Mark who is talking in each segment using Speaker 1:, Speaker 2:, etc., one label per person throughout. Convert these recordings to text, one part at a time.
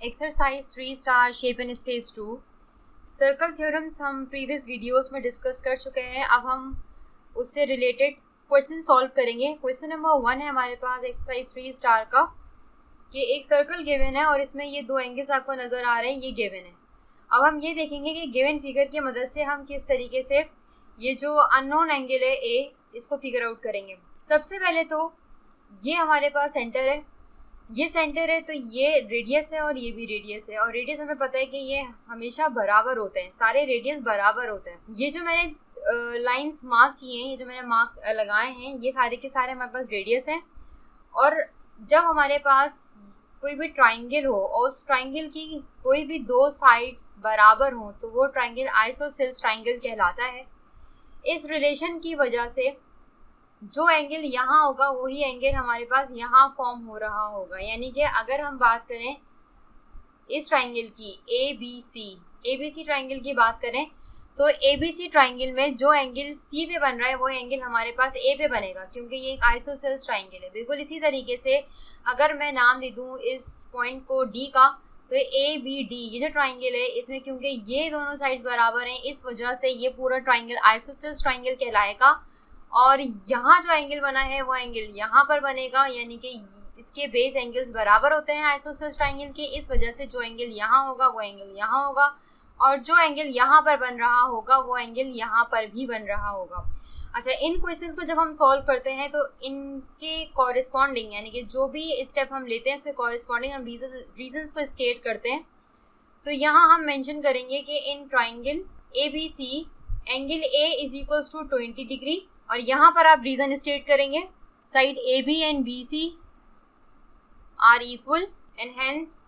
Speaker 1: Exercise 3 star shape and space 2 circle theorems हम previous videos में discuss कर चुके हैं। अब हम उससे रिलेटेड क्वेश्चन सॉल्व करेंगे। क्वेश्चन नंबर 1 है हमारे पास एक्सरसाइज 3 स्टार का कि एक सर्कल गिवन है और इसमें ये दो एंगल्स आपको नज़र आ रहे हैं, ये गिवन है। अब हम ये देखेंगे कि गिवन फिगर की मदद से हम किस तरीके से ये जो अननोन एंगल है ए, इसको फिगर आउट करेंगे। सबसे पहले तो ये हमारे पास सेंटर है, ये सेंटर है तो ये रेडियस है और ये भी रेडियस है। और रेडियस हमें पता है कि ये हमेशा बराबर होते हैं, सारे रेडियस बराबर होते हैं। ये जो मैंने लाइंस मार्क किए हैं, ये जो मैंने मार्क लगाए हैं, ये सारे के सारे हमारे पास रेडियस हैं। और जब हमारे पास कोई भी ट्राइंगल हो और उस ट्राइंगल की कोई भी दो साइड्स बराबर हो तो वो ट्राइंगल आइसोसेल्स ट्राइंगल कहलाता है। इस रिलेशन की वजह से जो एंगल यहाँ होगा वही एंगल हमारे पास यहाँ फॉर्म हो रहा होगा। यानी कि अगर हम बात करें इस ट्राइंगल की ABC ट्राइंगल की बात करें तो ABC ट्राइंगल में जो एंगल C पे बन रहा है वो एंगल हमारे पास A पे बनेगा, क्योंकि ये एक आइसोसेल्स ट्राइंगल है। बिल्कुल इसी तरीके से अगर मैं नाम दे दूँ इस पॉइंट को D का, तो ABD ये जो ट्राइंगल है इसमें क्योंकि ये दोनों साइड्स बराबर हैं, इस वजह से ये पूरा ट्राइंगल आइसोसेल्स ट्राइंगल कहलाएगा। और यहाँ जो एंगल बना है वो एंगल यहाँ पर बनेगा, यानी कि इसके बेस एंगल्स बराबर होते हैं आइसोसेल्स ट्राइंगल के। इस वजह से जो एंगल यहाँ होगा वो एंगल यहाँ होगा, और जो एंगल यहाँ पर बन रहा होगा वो एंगल यहाँ पर भी बन रहा होगा। अच्छा, इन क्वेश्चंस को जब हम सॉल्व करते हैं तो इनके कॉरेस्पॉन्डिंग, यानी कि जो भी स्टेप हम लेते हैं उसके कॉरेस्पॉन्डिंग हम रीजंस को स्टेट करते हैं। तो यहाँ हम मेंशन करेंगे कि in triangle ABC angle A is equals to 20 degree, और यहाँ पर आप रीजन स्टेट करेंगे side AB and BC are equal and hence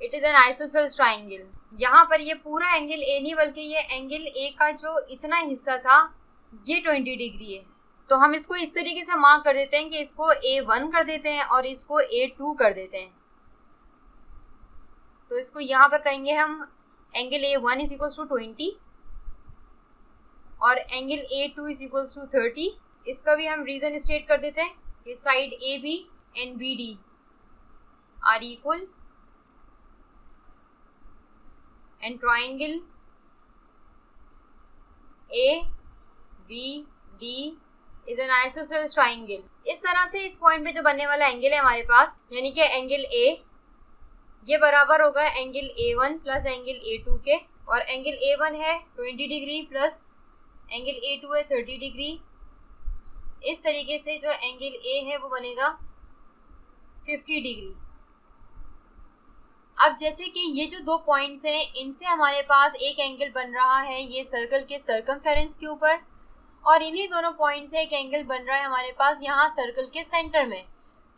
Speaker 1: it is an isosceles triangle. यहाँ पर ये पूरा एंगल A नहीं बल्कि ये एंगल A का जो इतना हिस्सा था ये 20 डिग्री है। तो हम इसको इस तरीके से मार्क कर देते हैं कि इसको A1 कर देते हैं और इसको A2 कर देते हैं। तो इसको यहाँ पर कहेंगे हम angle A1 is equals to 20 और angle A2 is equals to 30। इसका भी हम रीजन स्टेट कर देते हैं कि side AB and BD are equal and triangle ABD is an isosceles triangle. इस तरह से इस पॉइंट पे जो बनने वाला एंगल है हमारे पास, यानी कि एंगल A ये बराबर होगा angle A1 plus angle A2 के, और एंगल A1 है 20 डिग्री प्लस एंगल A2 है 30 डिग्री। इस तरीके से जो एंगल A है वो बनेगा 50 डिग्री। अब जैसे कि ये जो दो पॉइंट्स हैं इनसे हमारे पास एक एंगल बन रहा है ये सर्कल के सर्कमफेरेंस के ऊपर, और इन्हीं दोनों पॉइंट से एक एंगल बन रहा है हमारे पास यहाँ सर्कल के सेंटर में।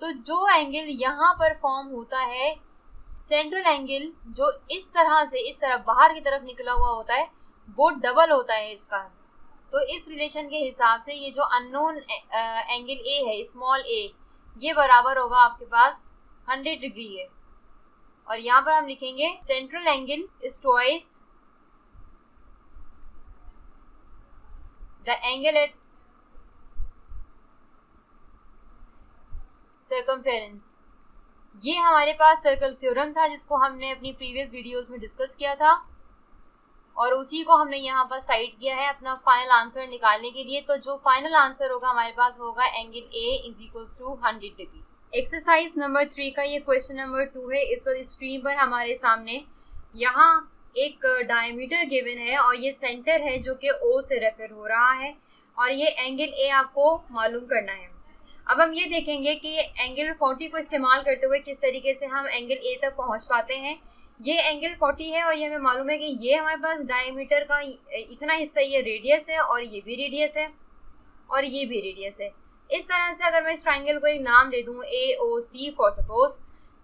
Speaker 1: तो जो एंगल यहाँ पर फॉर्म होता है सेंट्रल एंगल, जो इस तरह से इस तरफ बाहर की तरफ निकला हुआ होता है, वो डबल होता है इसका। तो इस रिलेशन के हिसाब से ये जो अननोन एंगल A है, स्मॉल a, ये बराबर होगा आपके पास 100 डिग्री है। और यहाँ पर हम लिखेंगे central angle is twice the angle at circumference. ये हमारे पास सर्कल थ्योरम था जिसको हमने अपनी प्रीवियस वीडियोस में डिस्कस किया था, और उसी को हमने यहाँ पर साइड किया है अपना फाइनल आंसर निकालने के लिए। तो जो फाइनल आंसर होगा हमारे पास होगा angle A is equals to 100 degree. Exercise number 3 का ये क्वेश्चन नंबर 2 है। इस वक्त स्क्रीन पर हमारे सामने यहाँ एक डायमीटर गिवन है और ये सेंटर है जो कि O से रेफर हो रहा है, और ये एंगल A आपको मालूम करना है। अब हम ये देखेंगे कि एंगल 40 को इस्तेमाल करते हुए किस तरीके से हम एंगल A तक पहुंच पाते हैं। ये एंगल 40 है और ये हमें मालूम है कि ये हमारे पास डायमीटर का इतना हिस्सा ये रेडियस है, और ये भी रेडियस है, और ये भी रेडियस है। इस तरह से अगर मैं इस ट्राइंगल को एक नाम दे दूं AOC फॉर सपोज,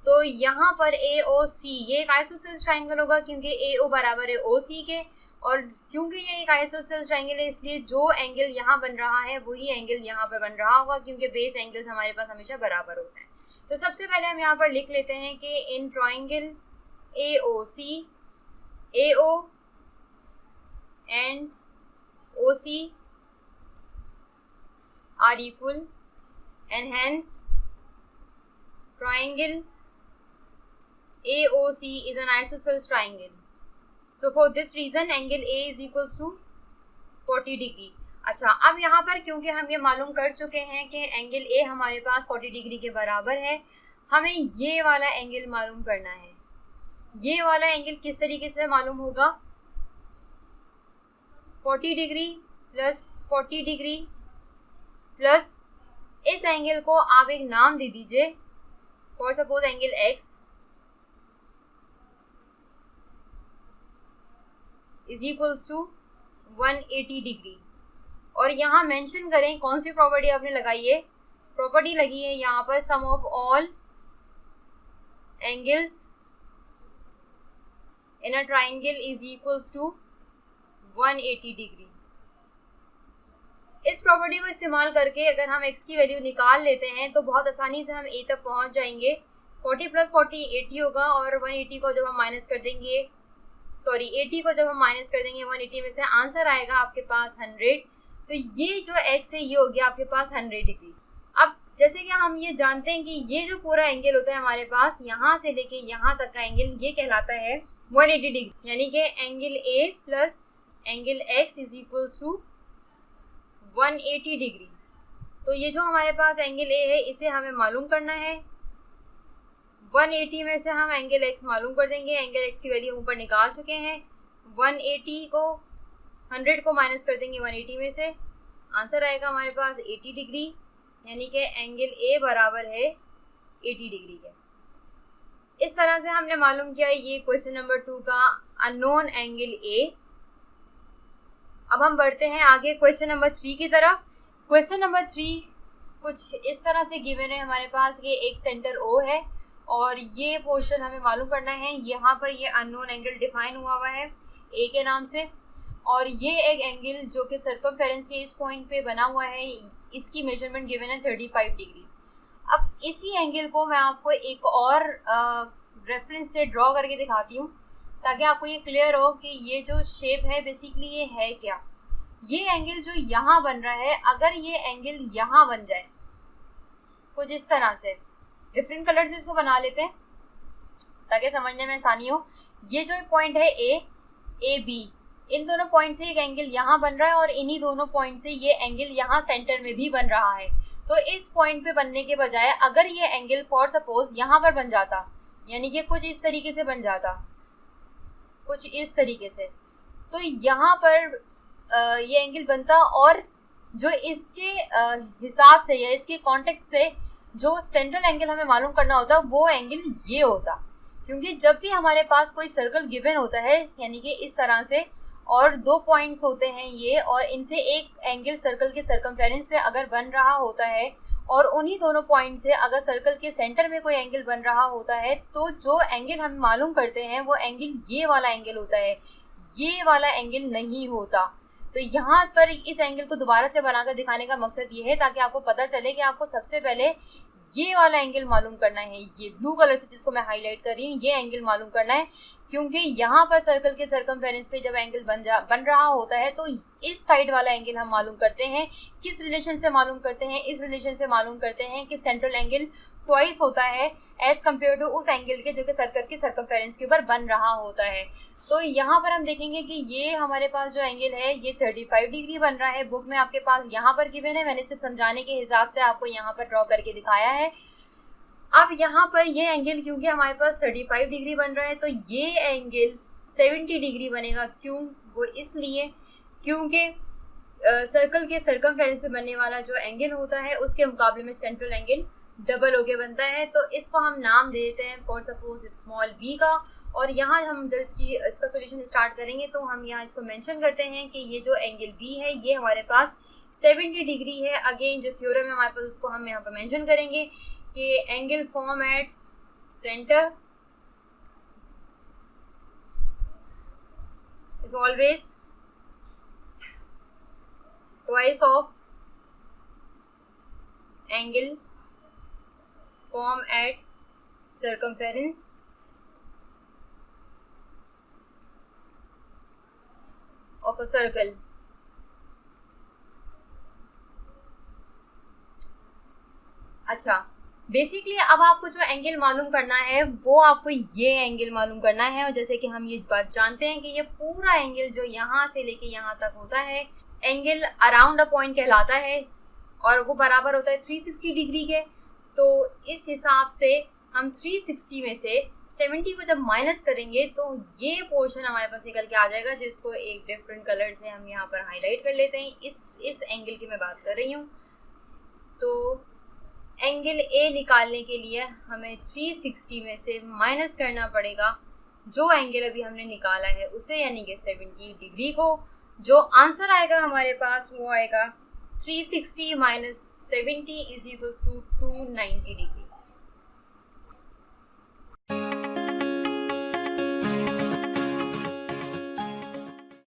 Speaker 1: तो यहाँ पर AOC ये एक आइसोसेल्स ट्राइंगल होगा क्योंकि AO बराबर है OC के, और क्योंकि ये एक आइसोसेल्स ट्राइंगल है इसलिए जो एंगल यहाँ बन रहा है वही एंगल यहाँ पर बन रहा होगा, क्योंकि बेस एंगल्स हमारे पास हमेशा बराबर होते हैं। तो सबसे पहले हम यहाँ पर लिख लेते हैं कि in triangle AOC AO and OC are equal and hence triangle AOC is an isosceles triangle. So for this reason angle A is equals to 40 degree. अच्छा, अब यहाँ पर क्योंकि हम ये मालूम कर चुके हैं कि एंगल ए हमारे पास 40 डिग्री के बराबर है, हमें ये वाला एंगल मालूम करना है। ये वाला एंगल किस तरीके से मालूम होगा? 40 डिग्री प्लस 40 डिग्री प्लस इस एंगल को आप एक नाम दे दीजिए, for suppose angle x is equals to 180 degree. और यहाँ मेंशन करें कौन सी प्रॉपर्टी आपने लगाई है। प्रॉपर्टी लगी है यहाँ पर sum of all angles in a triangle is equals to 180 degree. इस प्रॉपर्टी को इस्तेमाल करके अगर हम x की वैल्यू निकाल लेते हैं तो बहुत आसानी से हम a तक पहुंच जाएंगे। 40 प्लस 40 80 होगा और 180 को जब हम माइनस कर देंगे, 80 को जब हम माइनस कर देंगे 180 में से, आंसर आएगा आपके पास 100। तो ये जो x है ये हो गया आपके पास 100 डिग्री। अब जैसे कि हम ये जानते हैं कि ये जो पूरा एंगल होता है हमारे पास यहाँ से लेके यहाँ तक का एंगल, ये कहलाता है 180 डिग्री, यानी कि angle a plus angle x is equals to 180 degree. तो ये जो हमारे पास एंगल a है इसे हमें मालूम करना है। 180 में से हम एंगल x मालूम कर देंगे। एंगल x की वैल्यू ऊपर निकाल चुके हैं। 180 को 100 को माइनस कर देंगे 180 में से, आंसर आएगा हमारे पास 80 डिग्री, यानी कि एंगल a बराबर है 80 डिग्री के। इस तरह से हमने मालूम किया ये क्वेश्चन नंबर 2 का अननोन एंगल a। अब हम बढ़ते हैं आगे क्वेश्चन नंबर 3 की तरफ। क्वेश्चन नंबर 3 कुछ इस तरह से गिवन है हमारे पास कि एक सेंटर O है और ये पोर्शन हमें मालूम करना है। यहाँ पर ये अननोन एंगल डिफाइन हुआ है A के नाम से, और ये एक एंगल जो कि सर्कमफेरेंस के इस पॉइंट पे बना हुआ है, इसकी मेजरमेंट गिवन है 35 डिग्री। अब इसी एंगल को मैं आपको एक और रेफरेंस से ड्रॉ करके दिखाती हूँ ताकि आपको ये क्लियर हो कि ये जो शेप है बेसिकली ये है क्या। ये एंगल जो यहाँ बन रहा है, अगर ये एंगल यहाँ बन जाए कुछ इस तरह से, डिफरेंट कलर से इसको बना लेते हैं ताकि समझने में आसानी हो। ये जो पॉइंट है ए बी, इन दोनों पॉइंट से एक एंगल यहाँ बन रहा है और इन्हीं दोनों पॉइंट से ये एंगल यहाँ सेंटर में भी बन रहा है। तो इस पॉइंट पे बनने के बजाय अगर ये एंगल फॉर सपोज यहाँ पर बन जाता, यानी कि कुछ इस तरीके से बन जाता, कुछ इस तरीके से, तो यहाँ पर ये एंगल बनता और जो इसके हिसाब से या इसके कॉन्टेक्स्ट से जो सेंट्रल एंगल हमें मालूम करना होता वो एंगल ये होता। क्योंकि जब भी हमारे पास कोई सर्कल गिवन होता है, यानी कि इस तरह से, और दो पॉइंट्स होते हैं ये, और इनसे एक एंगल सर्कल के सर्कमफेरेंस पे अगर बन रहा होता है और उन्हीं दोनों पॉइंट से अगर सर्कल के सेंटर में कोई एंगल बन रहा होता है, तो जो एंगल हम मालूम करते हैं वो एंगल ये वाला एंगल होता है, ये वाला एंगल नहीं होता। तो यहाँ पर इस एंगल को दोबारा से बनाकर दिखाने का मकसद ये है ताकि आपको पता चले कि आपको सबसे पहले ये वाला एंगल मालूम करना है। ये ब्लू कलर से जिसको मैं हाईलाइट कर रही हूँ, ये एंगल मालूम करना है, क्योंकि यहाँ पर सर्कल के सर्कमफेरेंस पे जब एंगल बन रहा होता है तो इस साइड वाला एंगल हम मालूम करते हैं। किस रिलेशन से मालूम करते हैं? इस रिलेशन से मालूम करते हैं कि सेंट्रल एंगल ट्वाइस होता है एज कम्पेयर टू उस एंगल के जो कि सर्कल के सर्कमफेरेंस के ऊपर बन रहा होता है। तो यहाँ पर हम देखेंगे कि ये हमारे पास जो एंगल है ये 35 डिग्री बन रहा है। बुक में आपके पास यहाँ पर गिवन है, मैंने सिर्फ समझाने के हिसाब से आपको यहाँ पर ड्रॉ करके दिखाया है। अब यहाँ पर ये एंगल क्योंकि हमारे पास 35 डिग्री बन रहा है तो ये एंगल 70 डिग्री बनेगा। क्यों? वो इसलिए क्योंकि सर्कल के सर्कमफेरेंस पे बनने वाला जो एंगल होता है उसके मुकाबले में सेंट्रल एंगल डबल होके बनता है। तो इसको हम नाम दे देते हैं फॉर सपोज स्मॉल बी का। और यहाँ हम जब इसका सोल्यूशन स्टार्ट करेंगे तो हम यहाँ इसको मेंशन करते हैं कि ये जो एंगल बी है ये हमारे पास 70 डिग्री है। अगेन जो थ्योरम है हमारे पास उसको हम यहाँ पर मेंशन करेंगे कि angle form at centre is always twice of angle form at circumference of a circle. अच्छा, बेसिकली अब आपको जो एंगल मालूम करना है वो आपको ये एंगल मालूम करना है। और जैसे कि हम ये बात जानते हैं कि ये पूरा एंगल जो यहाँ से लेके यहाँ तक होता है एंगल अराउंड अ पॉइंट कहलाता है और वो बराबर होता है 360 डिग्री के। तो इस हिसाब से हम 360 में से 70 को जब माइनस करेंगे तो ये पोर्शन हमारे पास निकल के आ जाएगा, जिसको एक डिफरेंट कलर से हम यहाँ पर हाईलाइट कर लेते हैं। इस एंगल की मैं बात कर रही हूँ। तो एंगल ए निकालने के लिए हमें 360 में से माइनस करना पड़ेगा जो एंगल अभी हमने निकाला है उसे, यानी कि 70 डिग्री को। जो आंसर आएगा हमारे पास वो आएगा 360 minus 70 is equals to 290 degree.